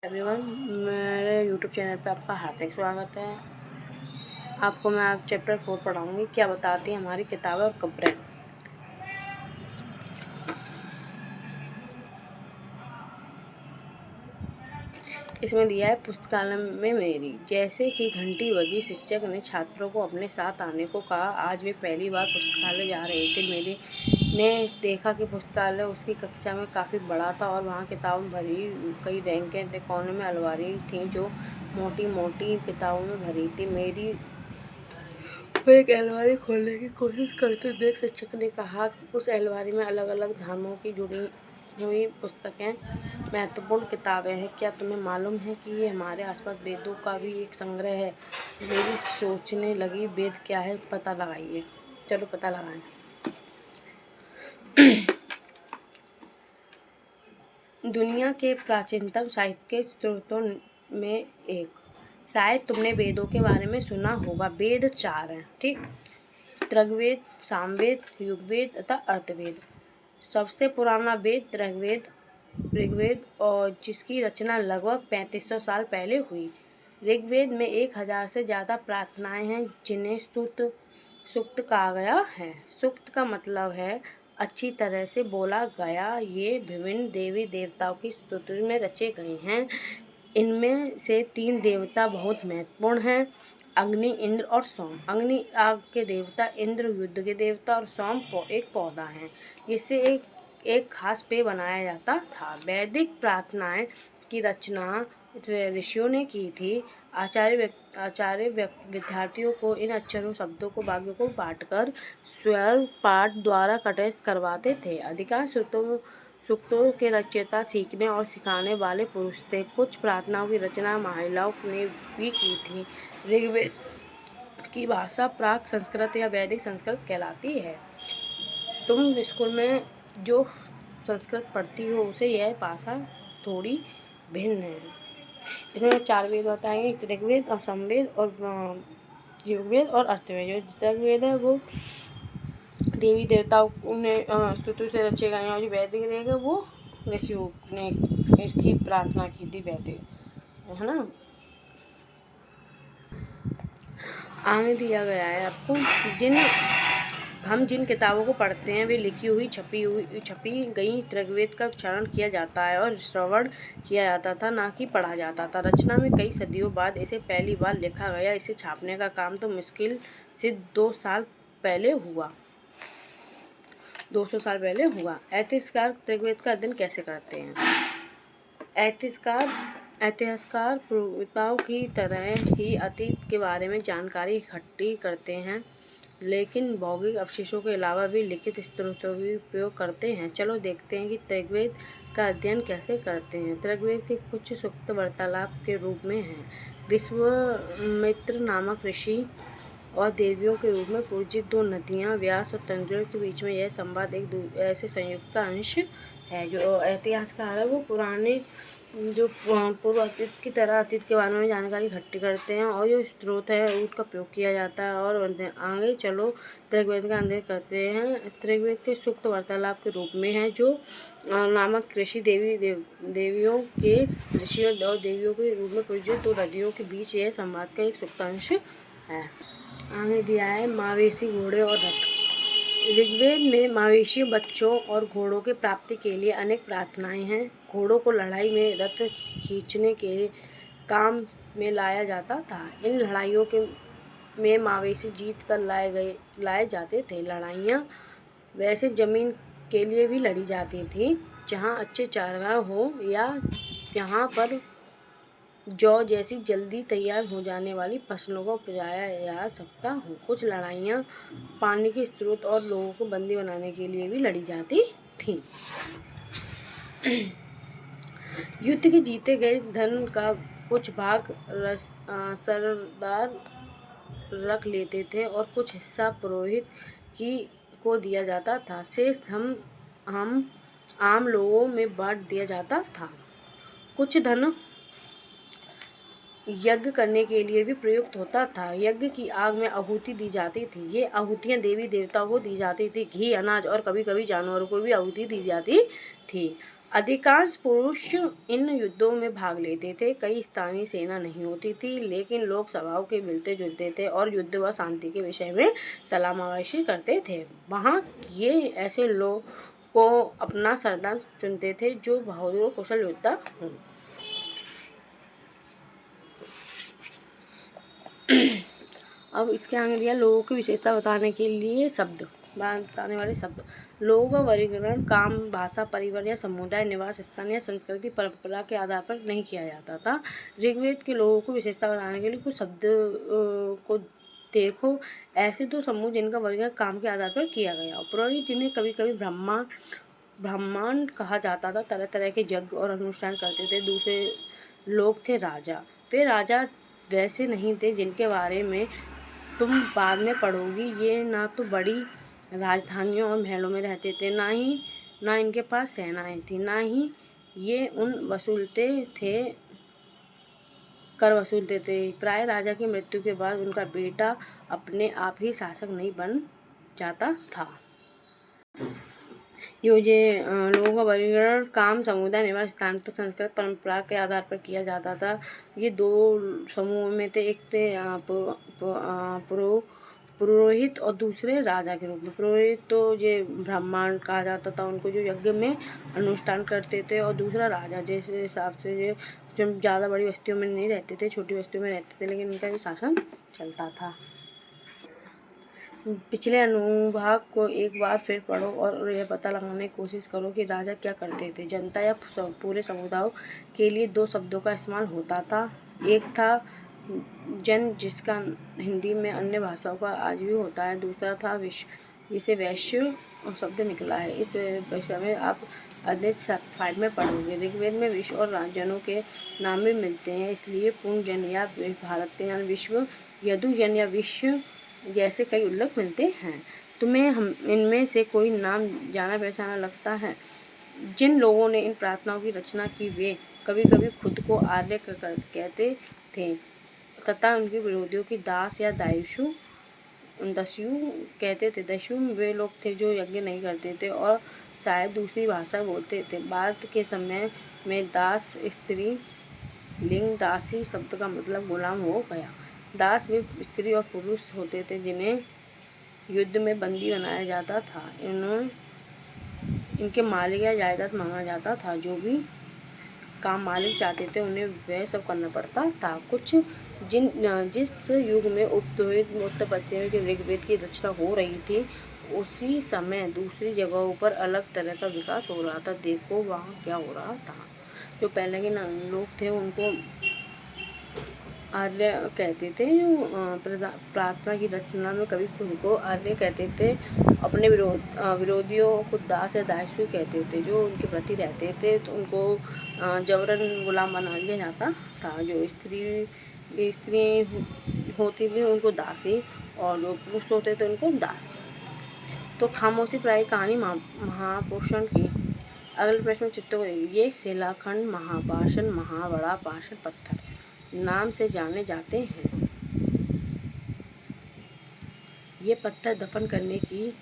Everyone, मेरे YouTube channel पे आपका हार्दिक स्वागत है। आपको मैं आज चैप्टर 4 पढ़ाऊँगी, क्या बताती हैं हमारी किताबें और खबरें। इसमें दिया है पुस्तकालय में मेरी। जैसे कि घंटी बजी, शिक्षक ने छात्रों को अपने साथ आने को कहा। आज वे पहली बार पुस्तकालय जा रहे थे। मेरे ने देखा कि पुस्तकालय उसकी कक्षा में काफ़ी बड़ा था और वहाँ किताबें भरी कई रैंकें थे। कोने में अलमारी थी जो मोटी मोटी किताबों में भरी थी। मेरी वो एक अलमारी खोलने की कोशिश करते देख शिक्षक ने कहा कि उस अलमारी में अलग अलग धर्मों की जुड़ी हुई पुस्तकें, महत्वपूर्ण किताबें हैं। क्या तुम्हें मालूम है कि ये हमारे आसपास वेदों का भी एक संग्रह है? मेरी सोचने लगी, वेद क्या है, पता लगाइए। चलो पता लगाएं। दुनिया के प्राचीनतम साहित्य के स्रोतों में एक। शायद तुमने वेदों के बारे में सुना होगा। वेद 4 हैं, ठीक? ऋग्वेद, सामवेद, युगवेद तथा अर्थवेद। सबसे पुराना वेद ऋग्वेद और जिसकी रचना लगभग 3500 साल पहले हुई। ऋग्वेद में 1000 से ज़्यादा प्रार्थनाएं हैं जिन्हें सूक्त कहा गया है। सूक्त का मतलब है अच्छी तरह से बोला गया। ये विभिन्न देवी देवताओं की स्तुति में रचे गए हैं। इनमें से 3 देवता बहुत महत्वपूर्ण हैं: अग्नि, इंद्र और सोम। अग्नि आग के देवता, इंद्र युद्ध के देवता और सोम एक पौधा है जिससे एक खास पेय बनाया जाता था। वैदिक प्रार्थनाएं की रचना ऋषियों ने की थी। आचार्य विद्यार्थियों को इन अक्षरों शब्दों को वाक्यों को बांटकर स्वर पाठ द्वारा कंठस्थ करवाते थे। अधिकांश सूक्तों के रचयिता सीखने और सिखाने वाले पुरुष थे। कुछ प्रार्थनाओं की रचना महिलाओं ने भी की थी। ऋग्वेद की भाषा प्राक संस्कृत या वैदिक संस्कृत कहलाती है। तुम स्कूल में जो संस्कृत पढ़ती हो उसे यह भाषा थोड़ी भिन्न है। इसमें 4 वेद बताएंगे: ऋग्वेद और सामवेद और युगवेद और अर्थवेद। जो ऋग्वेद है वो देवी देवताओं ने स्तुति से रचे गए हैं और जो वैदिक है वो ऋषियों ने इसकी प्रार्थना की थी, वैदिक, है ना। आगे दिया गया है आपको, हम जिन किताबों को पढ़ते हैं वे लिखी हुई छपी गई ऋग्वेद का उच्चारण किया जाता है और श्रवण किया जाता था, ना कि पढ़ा जाता था। रचना में कई सदियों बाद इसे पहली बार लिखा गया। इसे छापने का काम तो मुश्किल से 200 साल पहले हुआ। ऐतिहासिककार ऋग्वेद का अध्ययन कैसे करते हैं? ऐतिहासिककार पुरातनों की तरह ही अतीत के बारे में जानकारी इकट्ठी करते हैं, लेकिन भौतिक अवशेषों के अलावा भी लिखित स्रोतों का उपयोग करते हैं। चलो देखते हैं कि ऋग्वेद का अध्ययन कैसे करते हैं। ऋग्वेद के कुछ सूक्त वार्तालाप के रूप में हैं। विश्वामित्र नामक ऋषि और देवियों के रूप में पूजित 2 नदियाँ व्यास और तंजौर के बीच में यह संवाद एक ऐसे संयुक्त अंश है। जो इतिहासकार है वो पुराने जो पूर्व अतीत की तरह अतीत के बारे में जानकारी इकट्ठी करते हैं और जो स्रोत है उसका उपयोग किया जाता है। और आगे चलो ऋग्वेद का अध्ययन करते हैं। ऋग्वेद के सूक्त वार्तालाप के रूप में है जो नामक ऋषि देवियों और देवियों के रूप में पूजित 2 नदियों के बीच यह संवाद का एक सूक्त अंश है। आगे दिया है मवेशी, घोड़े और रथ। ऋग्वेद में मवेशी, बच्चों और घोड़ों की प्राप्ति के लिए अनेक प्रार्थनाएं हैं। घोड़ों को लड़ाई में रथ खींचने के काम में लाया जाता था। इन लड़ाइयों में मवेशी जीत कर लाए जाते थे। लड़ाइयाँ वैसे जमीन के लिए भी लड़ी जाती थी जहाँ अच्छे चारागाह हो या यहाँ पर जौ जैसी जल्दी तैयार हो जाने वाली फसलों को उपजाया जा सकता हो। कुछ लड़ाइयाँ पानी के स्रोत और लोगों को बंदी बनाने के लिए भी लड़ी जाती थीं। युद्ध के जीते गए धन का कुछ भाग सरदार रख लेते थे और कुछ हिस्सा पुरोहित को दिया जाता था। शेष हम आम लोगों में बांट दिया जाता था। कुछ धन यज्ञ करने के लिए भी प्रयुक्त होता था। यज्ञ की आग में आहुति दी जाती थी। ये आहुतियाँ देवी देवताओं को दी जाती थी। घी, अनाज और कभी कभी जानवरों को भी आहुति दी जाती थी। अधिकांश पुरुष इन युद्धों में भाग लेते थे। कई स्थानीय सेना नहीं होती थी, लेकिन लोग स्वभाव के मिलते जुलते थे और युद्ध व शांति के विषय में सलाह मशवरा करते थे। वहाँ ये ऐसे लोग को अपना सरदार चुनते थे जो बहादुर और कुशल योद्धा हों। अब इसके आगे दिया लोगों की विशेषता बताने के लिए बताने वाले शब्द। लोगों का वर्गीकरण काम, भाषा, परिवार या समुदाय, निवास स्थान या संस्कृति परंपरा के आधार पर नहीं किया जाता था। ऋग्वेद के लोगों को विशेषता बताने के लिए कुछ शब्द को देखो। ऐसे दो समूह जिनका वर्गीकरण काम के आधार पर किया गया। पुरोहित, जिन्हें कभी कभी ब्राह्मण कहा जाता था, तरह तरह के यज्ञ और अनुष्ठान करते थे। दूसरे लोग थे राजा। वे राजा वैसे नहीं थे जिनके बारे में तुम बाद में पढ़ोगी। ये ना तो बड़ी राजधानियों और महलों में रहते थे, ना इनके पास सेनाएं थी, ना ही ये कर वसूलते थे। प्राय राजा की मृत्यु के बाद उनका बेटा अपने आप ही शासक नहीं बन जाता था। लोगों का वर्गीकरण काम, समुदाय, निवास स्थान पर संस्कृत परंपरा के आधार पर किया जाता था। ये दो समूहों में थे। एक थे पुरोहित और दूसरे राजा के रूप में। पुरोहित तो ये ब्राह्मण कहा जाता था उनको, जो यज्ञ में अनुष्ठान करते थे, और दूसरा राजा, जैसे हिसाब से ये जो ज़्यादा बड़ी बस्तियों में नहीं रहते थे, छोटी बस्तियों में रहते थे, लेकिन इनका भी शासन चलता था। पिछले अनुभाग को एक बार फिर पढ़ो और यह पता लगाने की कोशिश करो कि राजा क्या करते थे। जनता या पूरे समुदाय के लिए दो शब्दों का इस्तेमाल होता था। एक था जन, जिसका हिंदी में अन्य भाषाओं का आज भी होता है। दूसरा था विश्व, जिसे वैश्य शब्द निकला है। इस विषय में आप अध्याय 5 में पढ़ोगे। ऋग्वेद में विश्व और जनों के नाम भी मिलते हैं, इसलिए पूर्ण जन या भारत के जन, विश्व, यदु जन या विश्व जैसे कई उल्लेख मिलते हैं। तुम्हें इनमें से कोई नाम जाना पहचाना लगता है? जिन लोगों ने इन प्रार्थनाओं की रचना की वे कभी कभी खुद को आर्य कहते थे तथा उनके विरोधियों की दास या दस्यु कहते थे। दस्यु वे लोग थे जो यज्ञ नहीं करते थे और शायद दूसरी भाषा बोलते थे। बाद के समय में दास स्त्री लिंग दासी शब्द का मतलब गुलाम हो गया। दास वे स्त्री और पुरुष होते थे जिन्हें युद्ध में बंदी बनाया जाता था। इनके मालिक या जायदाद मांगा जाता था। जो भी काम मालिक चाहते थे उन्हें वह सब करना पड़ता था। जिस युग में उत्तर पश्चिम के ऋग्वेद की रचना हो रही थी, उसी समय दूसरी जगहों पर अलग तरह का विकास हो रहा था। देखो वहाँ क्या हो रहा था। जो पहले के लोग थे उनको आर्य कहते थे। जो प्रार्थना की रचना में कभी खुद को आर्य कहते थे, अपने विरोधियों को दास या दासू कहते थे। जो उनके प्रति रहते थे तो उनको जबरन गुलाम बना लिया जाता था। जो स्त्री होती थी उनको दासी, और जो पुरुष होते थे उनको दास। तो खामोशी प्राय कहानी महापोषण की। अगले प्रश्न में चित्तों को ये शिलाखंड, महापाषाण, महाबड़ा पाषाण पत्थर नाम से जाने जाते हैं। ये पत्थर दफन करने की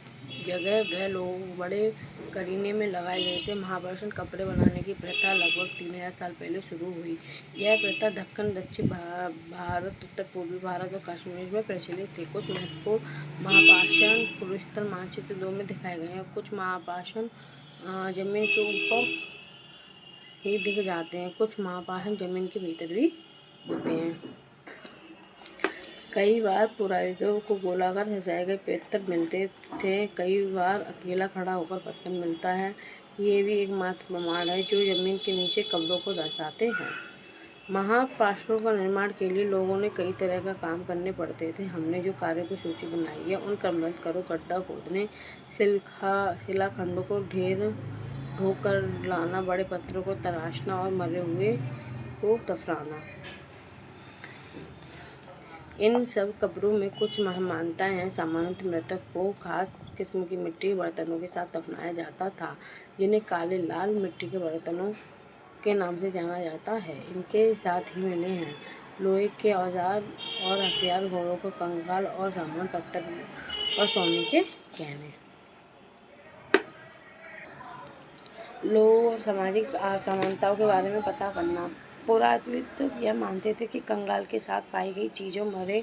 जगह वह लोग बड़े करीने में लगाए गए थे। महापाषाण कपड़े बनाने की प्रथा लगभग 3000 साल पहले शुरू हुई। यह प्रथा दक्कन, दक्षिण भारत, उत्तर पूर्वी भारत और कश्मीर में प्रचलित थी। कुछ महत्वपूर्ण महापाषाण पूर्वोत्तर मानचित्र 2 में दिखाए गए हैं। कुछ महापाषाण जमीन के ऊपर ही दिख जाते हैं, कुछ महापाषाण जमीन के भीतर भी होते हैं। कई बार पुरोहितों को गोलाकार सजाए गए पत्थर मिलते थे, कई बार अकेला खड़ा होकर पत्थर मिलता है। ये भी एकमात्र प्रमाण है जो जमीन के नीचे कब्रों को दर्शाते हैं। महापाषाणों का निर्माण के लिए लोगों ने कई तरह का काम करने पड़ते थे। हमने जो कार्यों की सूची बनाई है उन क्रमबद्ध करो। गड्ढा खोदने, शिलाखंडों को ढोकर लाना, बड़े पत्थरों को तराशना और मरे हुए को दफनाना। इन सब कब्रों में कुछ मान्यताएं हैं। सामान्यतः मृतक को खास किस्म की मिट्टी के बर्तनों के साथ दफनाया जाता था, जिन्हें काले लाल मिट्टी के बर्तनों के नाम से जाना जाता है। इनके साथ ही मिले हैं लोहे के औजार और हथियार, घोड़ों का कंकाल और सामान, पत्थर और सोने के गहने। लोग और सामाजिक असमानताओं के बारे में पता करना। पुरातत्वविद यह मानते थे कि कंगाल के साथ पाई गई चीज़ों मरे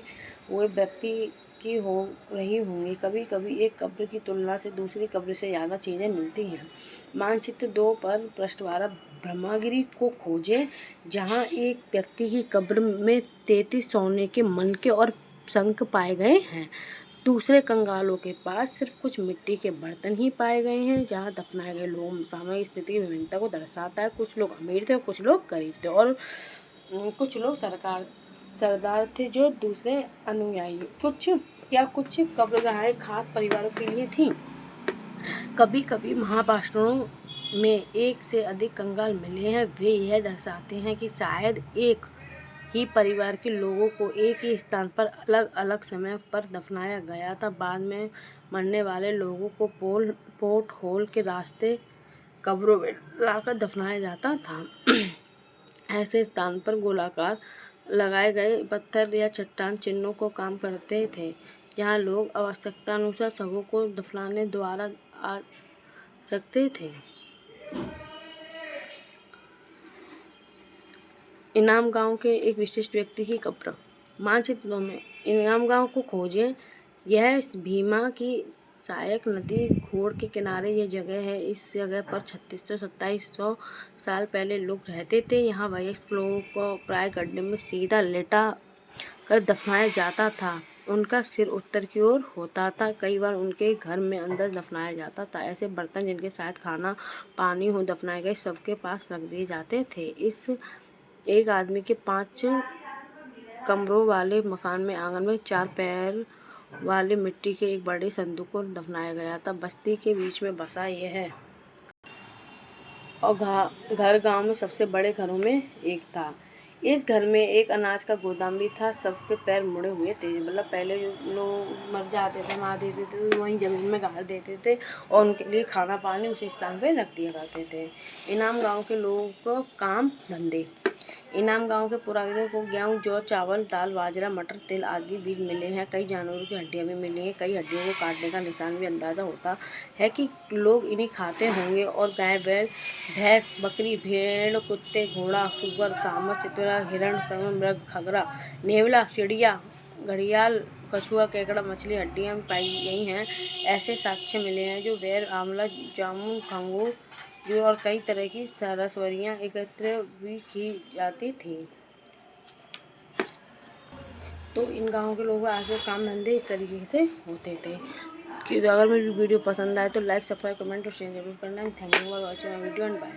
हुए व्यक्ति की हो रही होंगी। कभी कभी एक कब्र की तुलना से दूसरी कब्र से ज़्यादा चीज़ें मिलती हैं। मानचित्र 2 पर पृष्ठवारा ब्रह्मगिरी को खोजें, जहाँ एक व्यक्ति की कब्र में 33 सोने के मनके और शंख पाए गए हैं। दूसरे कंगालों के पास सिर्फ कुछ मिट्टी के बर्तन ही पाए गए हैं। जहाँ दफनाए गए लोग सामूहिक स्थिति की विभिन्नता को दर्शाता है। कुछ लोग अमीर थे, कुछ लोग गरीब थे और कुछ लोग सरदार थे जो दूसरे अनुयायी। कुछ कब्रगाहें खास परिवारों के लिए थीं। कभी कभी महापाषाणों में एक से अधिक कंगाल मिले हैं। वे यह दर्शाते हैं कि शायद एक ही परिवार के लोगों को एक ही स्थान पर अलग अलग समय पर दफनाया गया था। बाद में मरने वाले लोगों को पोर्ट होल के रास्ते कब्रों में लाकर दफनाया जाता था। ऐसे स्थान पर गोलाकार लगाए गए पत्थर या चट्टान चिन्हों को काम करते थे। यहाँ लोग आवश्यकतानुसार शवों को दफनाने द्वारा आ सकते थे। इनाम गांव के एक विशिष्ट व्यक्ति की कब्र। मानचित्रों में इनाम गांव को खोजें। यह भीमा की सहायक नदी घोड़ के किनारे यह जगह है। इस जगह पर 3600-2700 साल पहले लोग रहते थे। यहाँ वयस्क लोगों को प्राय गड्ढे में सीधा लेटा कर दफनाया जाता था। उनका सिर उत्तर की ओर होता था। कई बार उनके घर में अंदर दफनाया जाता था। ऐसे बर्तन जिनके साथ खाना पानी हो दफनाए गए सबके पास रख दिए जाते थे। इस एक आदमी के 5 कमरों वाले मकान में आंगन में 4 पैर वाले मिट्टी के एक बड़े संदूक को दफनाया गया था। बस्ती के बीच में बसा यह है और घर गांव में सबसे बड़े घरों में एक था। इस घर में एक अनाज का गोदाम भी था। सबके पैर मुड़े हुए थे। मतलब पहले लोग मर जाते थे, मार देते थे, तो वहीं जमीन में गाड़ देते थे और उनके लिए खाना पानी उसी स्थान पे रख दिया करते थे। इनाम गांव के लोगों को काम धंधे। इनाम गांव के पुराविदों को गेहूँ, जौ, चावल, दाल, बाजरा, मटर, तिल आदि बीज मिले हैं। कई जानवरों की हड्डियाँ भी मिली हैं। कई हड्डियों को काटने का निशान भी अंदाजा होता है कि लोग इन्हीं खाते होंगे। और गाय, बैल, भैंस, बकरी, भेड़, कुत्ते, घोड़ा, सुअर, सांभर, चितौरा, हिरण, मृग, खगरा, नेवला, चिड़िया, घड़ियाल, कछुआ, केकड़ा, मछली हड्डियाँ पाई गई हैं। ऐसे साक्ष्य मिले हैं जो बैर, आंवला, जामुन, खंगूर और कई तरह की रसवरियाँ एकत्र भी की जाती थी। तो इन गाँव के लोगों के काम धंधे इस तरीके से होते थे। कि अगर मेरी वीडियो पसंद आए तो लाइक, सब्सक्राइब, कमेंट और शेयर जरूर करना। Thank you for watching my video and bye.